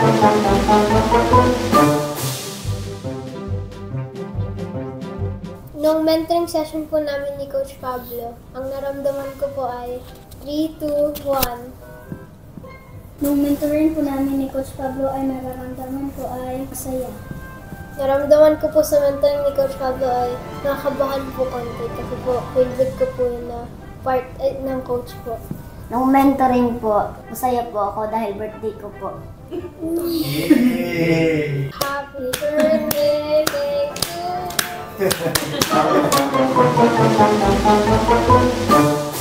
Nung mentoring session po namin ni Coach Pablo, ang naramdaman ko po ay 3, 2, 1. Nung mentoring po namin ni Coach Pablo ay nararamdaman ko ay masaya. Naramdaman ko po sa mentoring ni Coach Pablo ay nakakabahan po konti kasi po favorite ko po yun na part ng coach po. Nung mentoring po, masaya po ako dahil birthday ko po. Happy birthday to you.